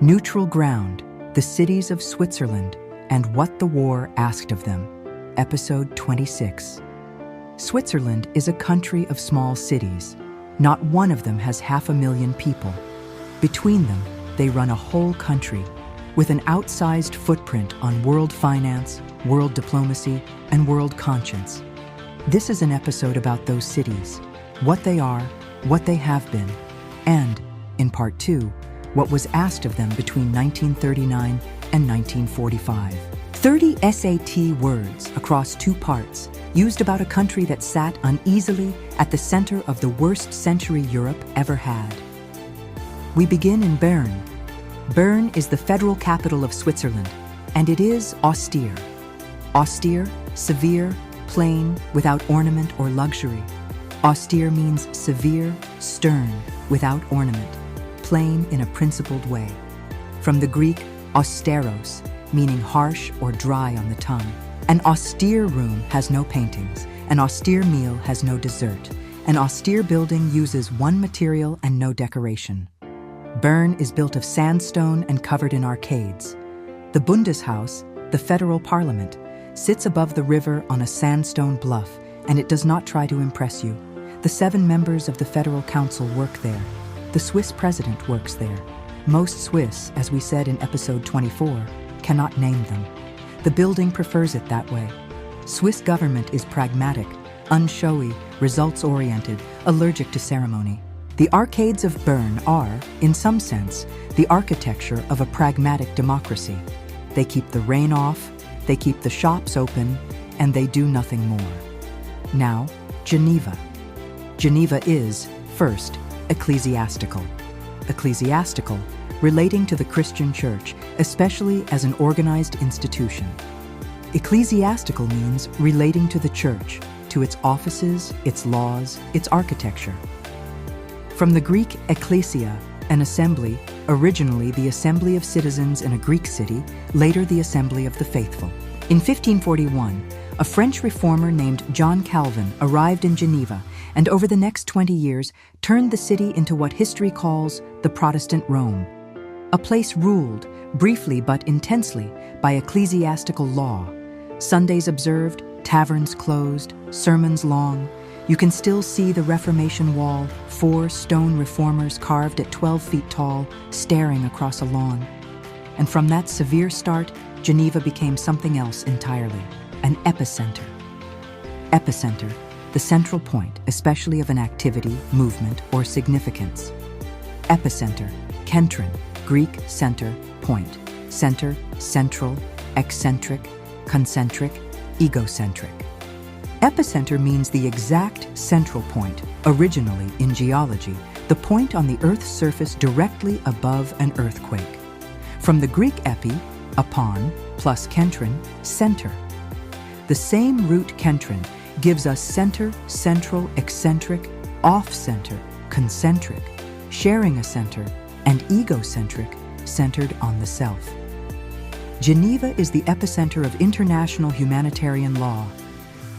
Neutral Ground, The Cities of Switzerland, and What the War Asked of Them, Episode 26. Switzerland is a country of small cities. Not one of them has 500,000 people. Between them, they run a whole country, with an outsized footprint on world finance, world diplomacy, and world conscience. This is an episode about those cities, what they are, what they have been, and, in Part 2, what was asked of them between 1939 and 1945. 30 SAT words across 2 parts, used about a country that sat uneasily at the center of the worst century Europe ever had. We begin in Bern. Bern is the federal capital of Switzerland, and it is austere. Austere, severe, plain, without ornament or luxury. Austere means severe, stern, without ornament, plain in a principled way. From the Greek austeros, meaning harsh or dry on the tongue. An austere room has no paintings. An austere meal has no dessert. An austere building uses one material and no decoration. Bern is built of sandstone and covered in arcades. The Bundeshaus, the federal parliament, sits above the river on a sandstone bluff, and it does not try to impress you. The 7 members of the Federal Council work there. The Swiss president works there. Most Swiss, as we said in episode 24, cannot name them. The building prefers it that way. Swiss government is pragmatic, unshowy, results-oriented, allergic to ceremony. The arcades of Bern are, in some sense, the architecture of a pragmatic democracy. They keep the rain off, they keep the shops open, and they do nothing more. Now, Geneva. Geneva is, first, ecclesiastical. Ecclesiastical, relating to the Christian Church, especially as an organized institution. Ecclesiastical means relating to the Church, to its offices, its laws, its architecture. From the Greek ekklesia, an assembly, originally the assembly of citizens in a Greek city, later the assembly of the faithful. In 1541, a French reformer named John Calvin arrived in Geneva and over the next 20 years turned the city into what history calls the Protestant Rome, a place ruled, briefly but intensely, by ecclesiastical law. Sundays observed, taverns closed, sermons long. You can still see the Reformation wall, 4 stone reformers carved at 12 feet tall, staring across a lawn. And from that severe start, Geneva became something else entirely, an epicenter. Epicenter, the central point, especially of an activity, movement, or significance. Epicenter, kentron, Greek center, point. Center, central, eccentric, concentric, egocentric. Epicenter means the exact central point, originally in geology, the point on the Earth's surface directly above an earthquake. From the Greek epi, upon, plus kentron, center. The same root kentron gives us center, central, eccentric, off-center, concentric, sharing a center, and egocentric, centered on the self. Geneva is the epicenter of international humanitarian law.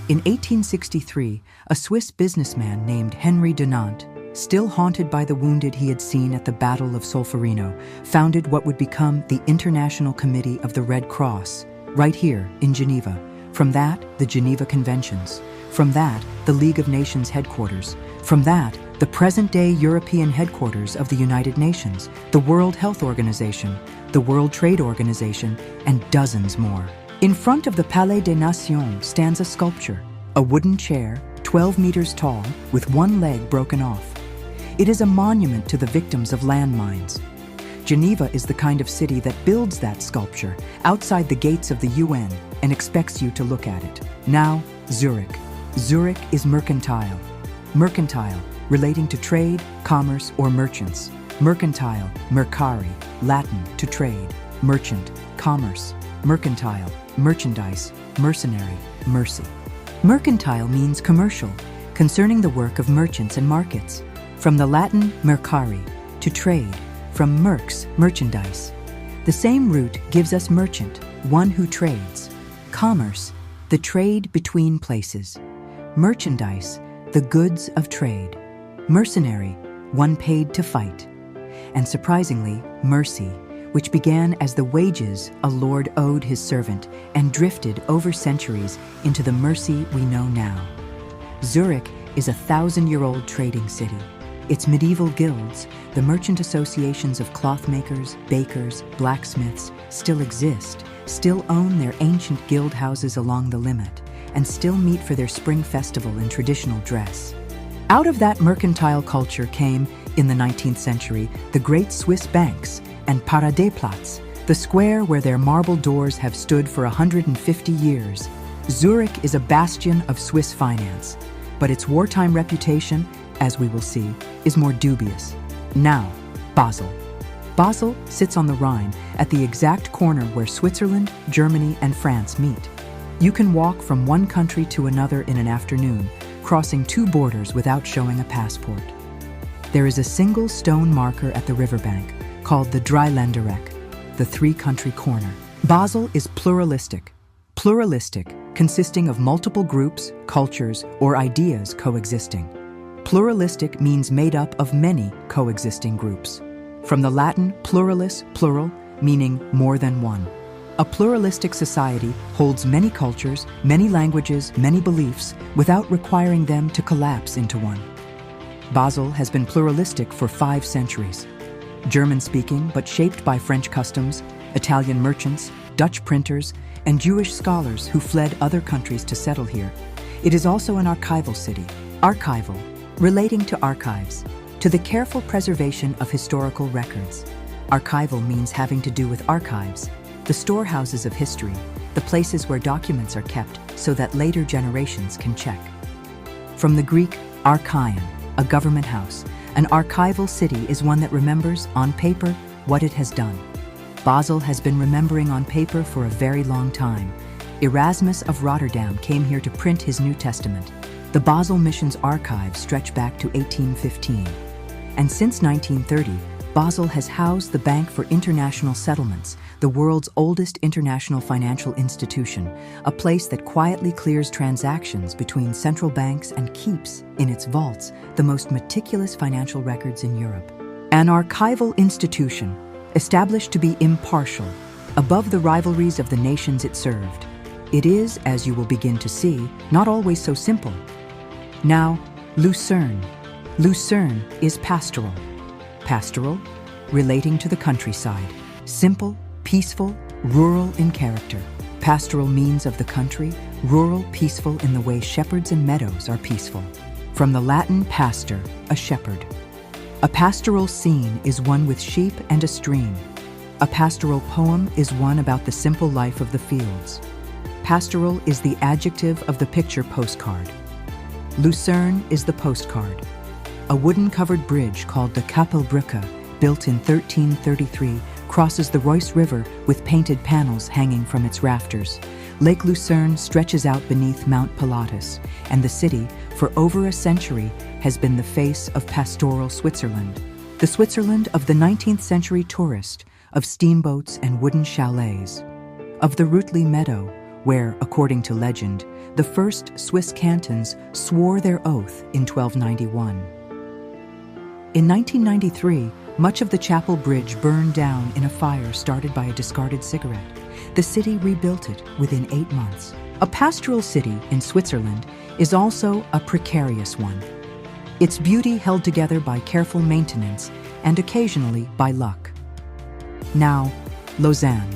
In 1863, a Swiss businessman named Henry Dunant, still haunted by the wounded he had seen at the Battle of Solferino, founded what would become the International Committee of the Red Cross, right here in Geneva. From that, the Geneva Conventions. From that, the League of Nations headquarters. From that, the present-day European headquarters of the United Nations, the World Health Organization, the World Trade Organization, and dozens more. In front of the Palais des Nations stands a sculpture, a wooden chair, 12 meters tall, with one leg broken off. It is a monument to the victims of landmines. Geneva is the kind of city that builds that sculpture outside the gates of the UN and expects you to look at it. Now, Zurich. Zurich is mercantile. Mercantile, relating to trade, commerce, or merchants. Mercantile, mercari, Latin, to trade. Merchant, commerce. Mercantile, merchandise, mercenary, mercy. Mercantile means commercial, concerning the work of merchants and markets. From the Latin mercari, to trade, from merx, merchandise. The same root gives us merchant, one who trades. Commerce, the trade between places. Merchandise, the goods of trade. Mercenary, one paid to fight. And surprisingly, mercy, which began as the wages a lord owed his servant and drifted over centuries into the mercy we know now. Zurich is a 1,000-year-old trading city. Its medieval guilds, the merchant associations of clothmakers, bakers, blacksmiths, still exist, still own their ancient guild houses along the Limmat, and still meet for their spring festival in traditional dress. Out of that mercantile culture came, in the 19th century, the great Swiss banks and Paradeplatz, the square where their marble doors have stood for 150 years. Zurich is a bastion of Swiss finance, but its wartime reputation, as we will see, is more dubious. Now, Basel. Basel sits on the Rhine at the exact corner where Switzerland, Germany, and France meet. You can walk from one country to another in an afternoon, crossing 2 borders without showing a passport. There is a single stone marker at the riverbank called the Dreiländereck, the 3-country corner. Basel is pluralistic. Pluralistic, consisting of multiple groups, cultures, or ideas coexisting. Pluralistic means made up of many coexisting groups. From the Latin pluralis, plural, meaning more than one. A pluralistic society holds many cultures, many languages, many beliefs, without requiring them to collapse into one. Basel has been pluralistic for 5 centuries. German-speaking, but shaped by French customs, Italian merchants, Dutch printers, and Jewish scholars who fled other countries to settle here. It is also an archival city. Archival, relating to archives, to the careful preservation of historical records. Archival means having to do with archives, the storehouses of history, the places where documents are kept so that later generations can check. From the Greek archaion, a government house, an archival city is one that remembers, on paper, what it has done. Basel has been remembering on paper for a very long time. Erasmus of Rotterdam came here to print his New Testament. The Basel Mission's archives stretch back to 1815. And since 1930, Basel has housed the Bank for International Settlements, the world's oldest international financial institution, a place that quietly clears transactions between central banks and keeps, in its vaults, the most meticulous financial records in Europe. An archival institution, established to be impartial, above the rivalries of the nations it served. It is, as you will begin to see, not always so simple. Now, Lucerne. Lucerne is pastoral. Pastoral, relating to the countryside. Simple, peaceful, rural in character. Pastoral means of the country, rural, peaceful in the way shepherds and meadows are peaceful. From the Latin pastor, a shepherd. A pastoral scene is one with sheep and a stream. A pastoral poem is one about the simple life of the fields. Pastoral is the adjective of the picture postcard. Lucerne is the postcard. A wooden-covered bridge called the Kapellbrücke, built in 1333, crosses the Reuss River with painted panels hanging from its rafters. Lake Lucerne stretches out beneath Mount Pilatus, and the city, for over a century, has been the face of pastoral Switzerland. The Switzerland of the 19th century tourist, of steamboats and wooden chalets. Of the Rütli meadow, where, according to legend, the first Swiss cantons swore their oath in 1291. In 1993, much of the chapel bridge burned down in a fire started by a discarded cigarette. The city rebuilt it within 8 months. A pastoral city in Switzerland is also a precarious one. Its beauty held together by careful maintenance and occasionally by luck. Now, Lausanne.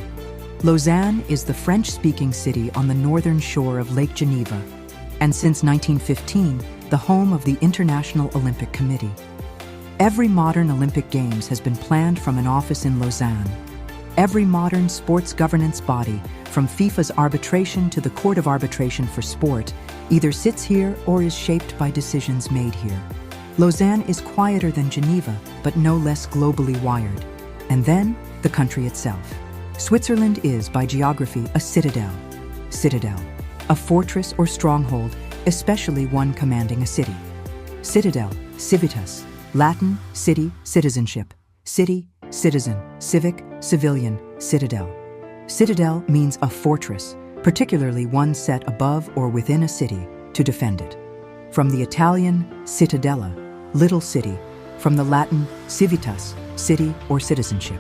Lausanne is the French-speaking city on the northern shore of Lake Geneva, and since 1915, the home of the International Olympic Committee. Every modern Olympic Games has been planned from an office in Lausanne. Every modern sports governance body, from FIFA's arbitration to the Court of Arbitration for Sport, either sits here or is shaped by decisions made here. Lausanne is quieter than Geneva, but no less globally wired. And then, the country itself. Switzerland is, by geography, a citadel. Citadel, a fortress or stronghold, especially one commanding a city. Citadel, civitas, Latin, city, citizenship. City, citizen, civic, civilian, citadel. Citadel means a fortress, particularly one set above or within a city, to defend it. From the Italian citadella, little city, from the Latin civitas, city or citizenship.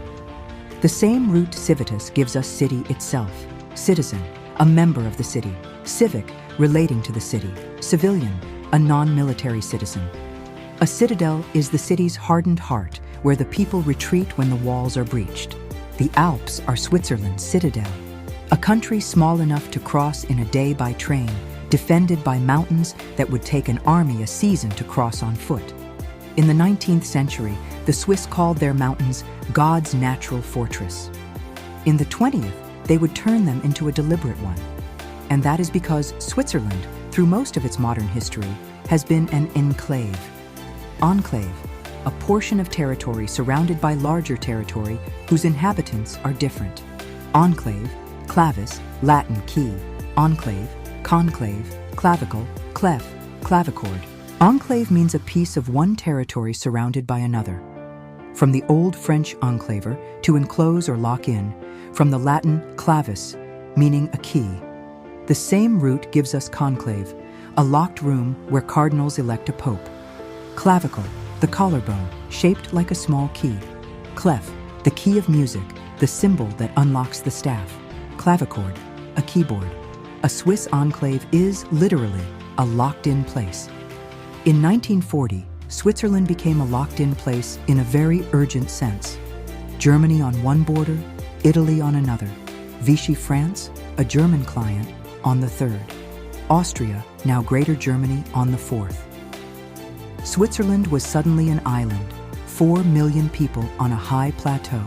The same root civitas gives us city itself. Citizen, a member of the city. Civic, relating to the city. Civilian, a non-military citizen. A citadel is the city's hardened heart, where the people retreat when the walls are breached. The Alps are Switzerland's citadel, a country small enough to cross in a day by train, defended by mountains that would take an army a season to cross on foot. In the 19th century, the Swiss called their mountains God's natural fortress. In the 20th, they would turn them into a deliberate one. And that is because Switzerland, through most of its modern history, has been an enclave. Enclave, a portion of territory surrounded by larger territory whose inhabitants are different. Enclave, clavis, Latin key, enclave, conclave, clavicle, clef, clavichord. Enclave means a piece of one territory surrounded by another. From the old French enclaver, to enclose or lock in, from the Latin clavis, meaning a key. The same root gives us conclave, a locked room where cardinals elect a pope. Clavicle, the collarbone, shaped like a small key. Clef, the key of music, the symbol that unlocks the staff. Clavichord, a keyboard. A Swiss enclave is, literally, a locked-in place. In 1940, Switzerland became a locked-in place in a very urgent sense. Germany on one border, Italy on another. Vichy France, a German client, on the third. Austria, now Greater Germany, on the fourth. Switzerland was suddenly an island, 4 million people on a high plateau,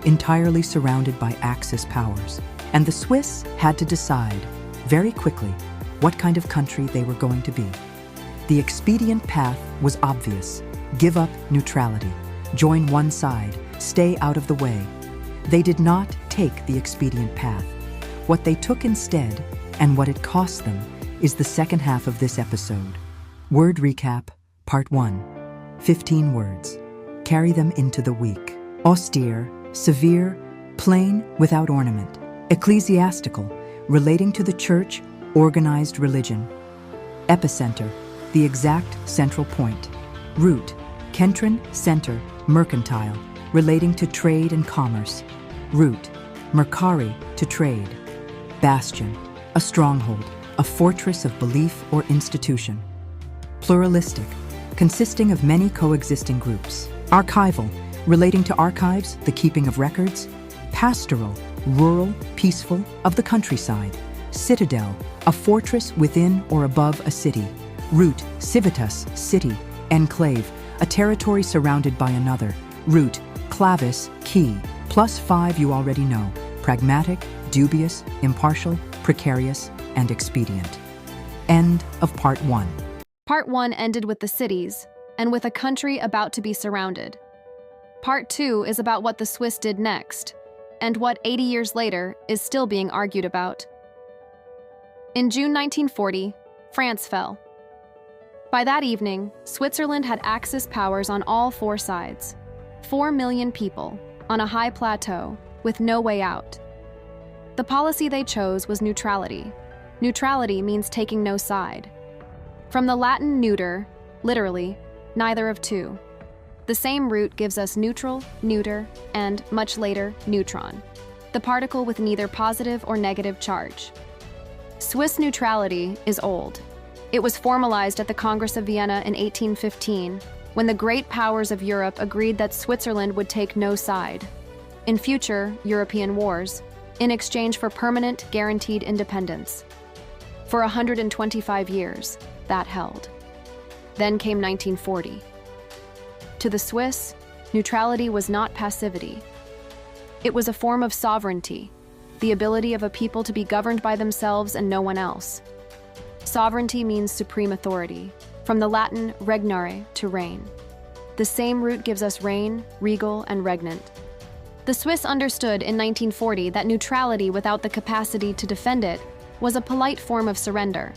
entirely surrounded by Axis powers. And the Swiss had to decide, very quickly, what kind of country they were going to be. The expedient path was obvious. Give up neutrality. Join one side. Stay out of the way. They did not take the expedient path. What they took instead, and what it cost them, is the second half of this episode. Word recap, Part 1. 15 words. Carry them into the week. Austere, severe, plain, without ornament. Ecclesiastical, relating to the church, organized religion. Epicenter, the exact central point. Root, kentron, center, mercantile, relating to trade and commerce. Root, mercari, to trade. Bastion, a stronghold, a fortress of belief or institution. Pluralistic, consisting of many coexisting groups. Archival, relating to archives, the keeping of records. Pastoral, rural, peaceful, of the countryside. Citadel, a fortress within or above a city. Root, civitas, city. Enclave, a territory surrounded by another. Root, clavis, key. +5 you already know. Pragmatic, dubious, impartial, precarious, and expedient. End of Part 1. Part 1 ended with the cities, and with a country about to be surrounded. Part 2 is about what the Swiss did next, and what 80 years later is still being argued about. In June 1940, France fell. By that evening, Switzerland had Axis powers on all 4 sides. 4 million people, on a high plateau, with no way out. The policy they chose was neutrality. Neutrality means taking no side. From the Latin neuter, literally, neither of two. The same root gives us neutral, neuter, and, much later, neutron, the particle with neither positive or negative charge. Swiss neutrality is old. It was formalized at the Congress of Vienna in 1815, when the great powers of Europe agreed that Switzerland would take no side in future European wars, in exchange for permanent, guaranteed independence. For 125 years, that held. Then came 1940. To the Swiss, neutrality was not passivity. It was a form of sovereignty, the ability of a people to be governed by themselves and no one else. Sovereignty means supreme authority, from the Latin regnare, to reign. The same root gives us reign, regal, and regnant. The Swiss understood in 1940 that neutrality without the capacity to defend it was a polite form of surrender.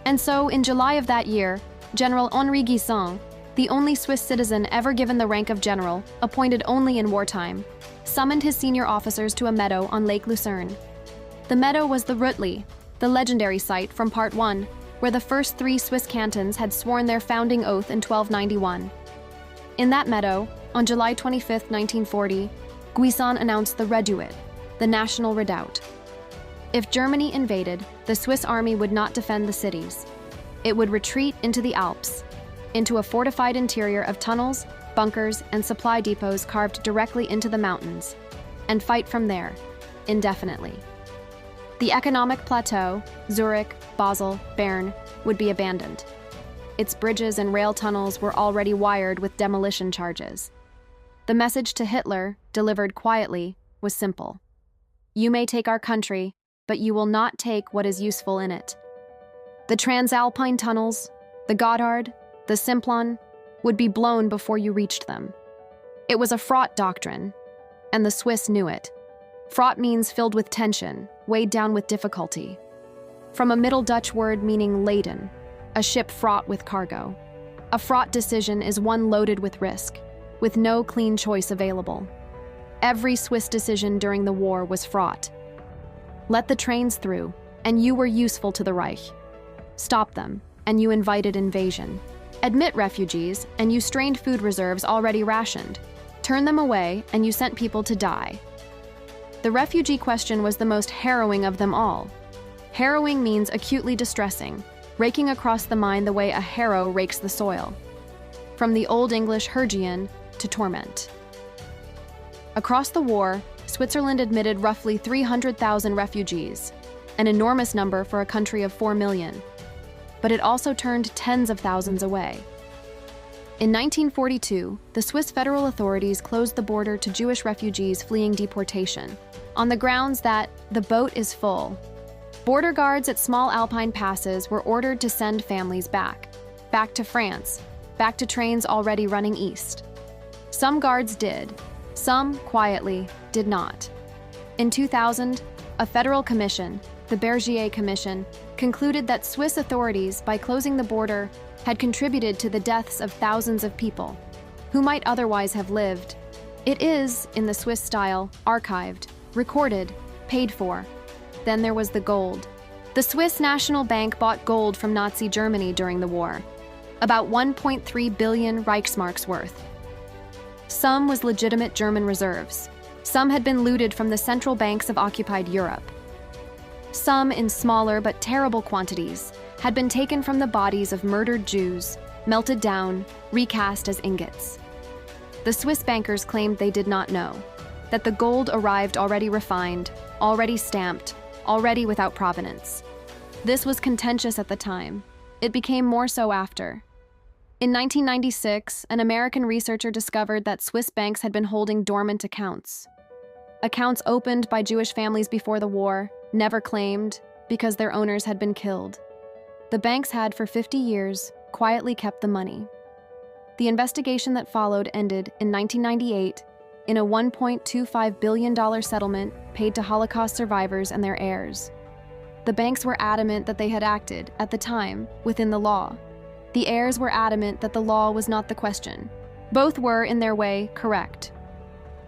And so, in July of that year, General Henri Guisan, the only Swiss citizen ever given the rank of general, appointed only in wartime, summoned his senior officers to a meadow on Lake Lucerne. The meadow was the Rütli, the legendary site from Part 1, where the first 3 Swiss cantons had sworn their founding oath in 1291. In that meadow, on July 25, 1940, Guisan announced the Reduit, the national redoubt. If Germany invaded, the Swiss army would not defend the cities. It would retreat into the Alps, into a fortified interior of tunnels, bunkers, and supply depots carved directly into the mountains, and fight from there, indefinitely. The economic plateau, Zurich, Basel, Bern, would be abandoned. Its bridges and rail tunnels were already wired with demolition charges. The message to Hitler, delivered quietly, was simple. You may take our country, but you will not take what is useful in it. The Transalpine tunnels, the Gotthard, the Simplon, would be blown before you reached them. It was a fraught doctrine, and the Swiss knew it. Fraught means filled with tension, weighed down with difficulty. From a Middle Dutch word meaning laden, a ship fraught with cargo. A fraught decision is one loaded with risk, with no clean choice available. Every Swiss decision during the war was fraught. Let the trains through, and you were useful to the Reich. Stop them, and you invited invasion. Admit refugees, and you strained food reserves already rationed. Turn them away, and you sent people to die. The refugee question was the most harrowing of them all. Harrowing means acutely distressing, raking across the mind the way a harrow rakes the soil. From the Old English hergian, to torment. Across the war, Switzerland admitted roughly 300,000 refugees, an enormous number for a country of 4 million. But it also turned tens of thousands away. In 1942, the Swiss federal authorities closed the border to Jewish refugees fleeing deportation, on the grounds that the boat is full. Border guards at small Alpine passes were ordered to send families back to France, back to trains already running east. Some guards did, some, quietly, did not. In 2000, a federal commission, the Bergier Commission, concluded that Swiss authorities, by closing the border, had contributed to the deaths of thousands of people, who might otherwise have lived. It is, in the Swiss style, archived, recorded, paid for. Then there was the gold. The Swiss National Bank bought gold from Nazi Germany during the war, about 1.3 billion Reichsmarks worth. Some was legitimate German reserves. Some had been looted from the central banks of occupied Europe. Some, in smaller but terrible quantities, had been taken from the bodies of murdered Jews, melted down, recast as ingots. The Swiss bankers claimed they did not know, that the gold arrived already refined, already stamped, already without provenance. This was contentious at the time. It became more so after. In 1996, an American researcher discovered that Swiss banks had been holding dormant accounts. Accounts opened by Jewish families before the war, never claimed, because their owners had been killed. The banks had, for 50 years, quietly kept the money. The investigation that followed ended in 1998 in a $1.25 billion settlement paid to Holocaust survivors and their heirs. The banks were adamant that they had acted, at the time, within the law. The heirs were adamant that the law was not the question. Both were, in their way, correct.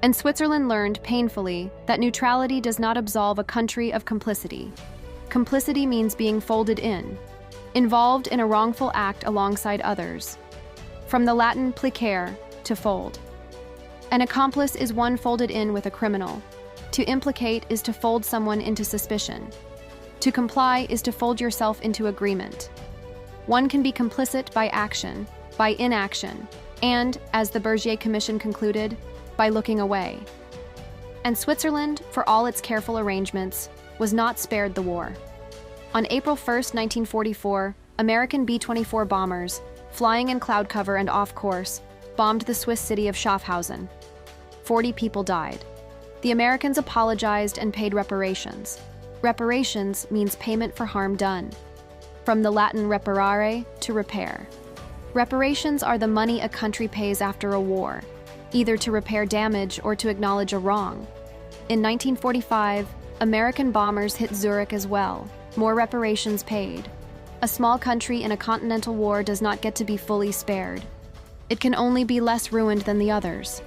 And Switzerland learned, painfully, that neutrality does not absolve a country of complicity. Complicity means being folded in, involved in a wrongful act alongside others. From the Latin plicare, to fold. An accomplice is one folded in with a criminal. To implicate is to fold someone into suspicion. To comply is to fold yourself into agreement. One can be complicit by action, by inaction, and, as the Bergier Commission concluded, by looking away. And Switzerland, for all its careful arrangements, was not spared the war. On April 1, 1944, American B-24 bombers, flying in cloud cover and off course, bombed the Swiss city of Schaffhausen. 40 people died. The Americans apologized and paid reparations. Reparations means payment for harm done. From the Latin reparare, to repair. Reparations are the money a country pays after a war, either to repair damage or to acknowledge a wrong. In 1945, American bombers hit Zurich as well. More reparations paid. A small country in a continental war does not get to be fully spared. It can only be less ruined than the others.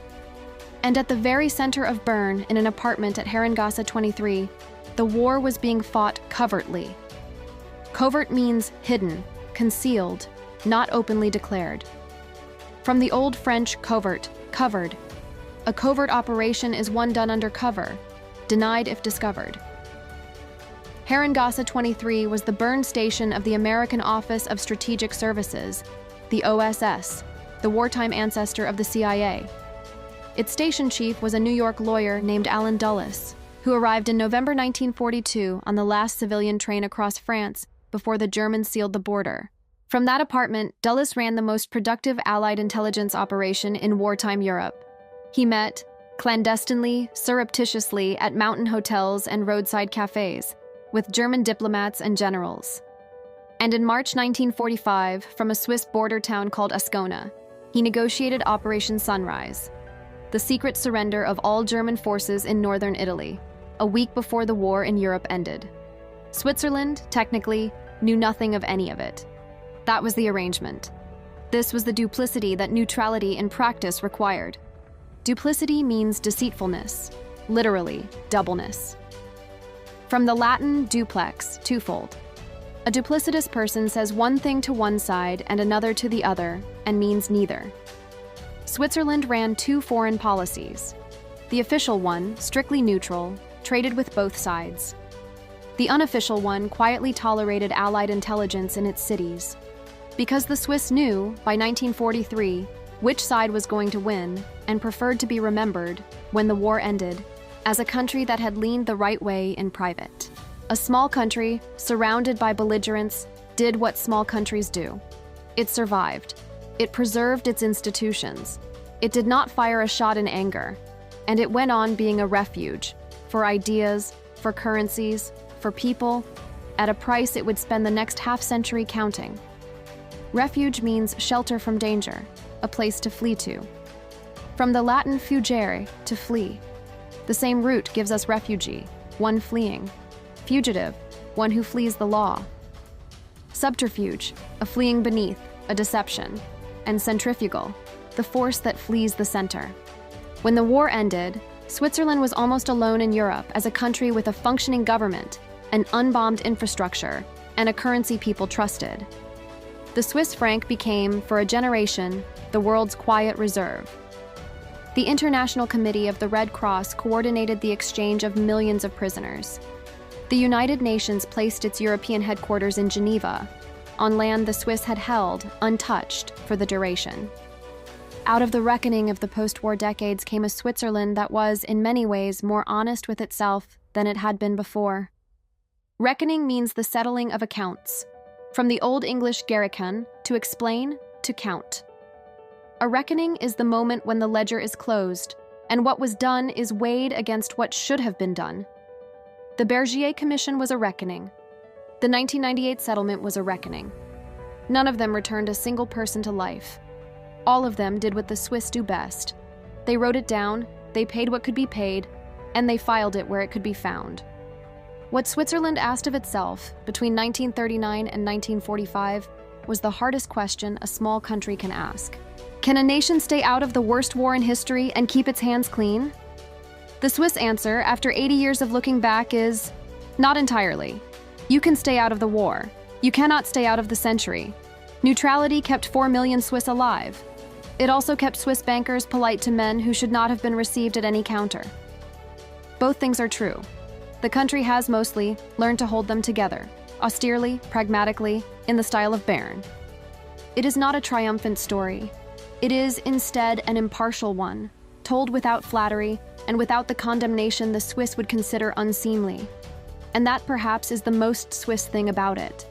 And at the very center of Bern, in an apartment at Herrengasse 23, the war was being fought covertly. Covert means hidden, concealed, not openly declared. From the Old French covert, covered. A covert operation is one done under cover, denied if discovered. Herrengasse 23 was the Bern station of the American Office of Strategic Services, the OSS, the wartime ancestor of the CIA. Its station chief was a New York lawyer named Allen Dulles, who arrived in November 1942 on the last civilian train across France before the Germans sealed the border. From that apartment, Dulles ran the most productive Allied intelligence operation in wartime Europe. He met, clandestinely, surreptitiously, at mountain hotels and roadside cafes, with German diplomats and generals. And in March 1945, from a Swiss border town called Ascona, he negotiated Operation Sunrise, the secret surrender of all German forces in northern Italy, a week before the war in Europe ended. Switzerland, technically, knew nothing of any of it. That was the arrangement. This was the duplicity that neutrality in practice required. Duplicity means deceitfulness, literally, doubleness. From the Latin duplex, twofold. A duplicitous person says one thing to one side and another to the other, and means neither. Switzerland ran two foreign policies. The official one, strictly neutral, traded with both sides. The unofficial one quietly tolerated Allied intelligence in its cities. Because the Swiss knew, by 1943, which side was going to win, and preferred to be remembered, when the war ended, as a country that had leaned the right way in private. A small country, surrounded by belligerents, did what small countries do. It survived. It preserved its institutions. It did not fire a shot in anger. And it went on being a refuge, for ideas, for currencies, for people, at a price it would spend the next half-century counting. Refuge means shelter from danger, a place to flee to. From the Latin fugere, to flee. The same root gives us refugee, one fleeing. Fugitive, one who flees the law. Subterfuge, a fleeing beneath, a deception. And centrifugal, the force that flees the center. When the war ended, Switzerland was almost alone in Europe as a country with a functioning government, an unbombed infrastructure, and a currency people trusted. The Swiss franc became, for a generation, the world's quiet reserve. The International Committee of the Red Cross coordinated the exchange of millions of prisoners. The United Nations placed its European headquarters in Geneva, on land the Swiss had held, untouched, for the duration. Out of the reckoning of the post-war decades came a Switzerland that was, in many ways, more honest with itself than it had been before. Reckoning means the settling of accounts, from the Old English gereken, to explain, to count. A reckoning is the moment when the ledger is closed, and what was done is weighed against what should have been done. The Bergier Commission was a reckoning. The 1998 settlement was a reckoning. None of them returned a single person to life. All of them did what the Swiss do best. They wrote it down, they paid what could be paid, and they filed it where it could be found. What Switzerland asked of itself between 1939 and 1945 was the hardest question a small country can ask. Can a nation stay out of the worst war in history and keep its hands clean? The Swiss answer, after 80 years of looking back, is not entirely. You can stay out of the war. You cannot stay out of the century. Neutrality kept 4 million Swiss alive. It also kept Swiss bankers polite to men who should not have been received at any counter. Both things are true. The country has mostly learned to hold them together, austerely, pragmatically, in the style of Bern. It is not a triumphant story. It is, instead, an impartial one, told without flattery and without the condemnation the Swiss would consider unseemly. And that, perhaps, is the most Swiss thing about it.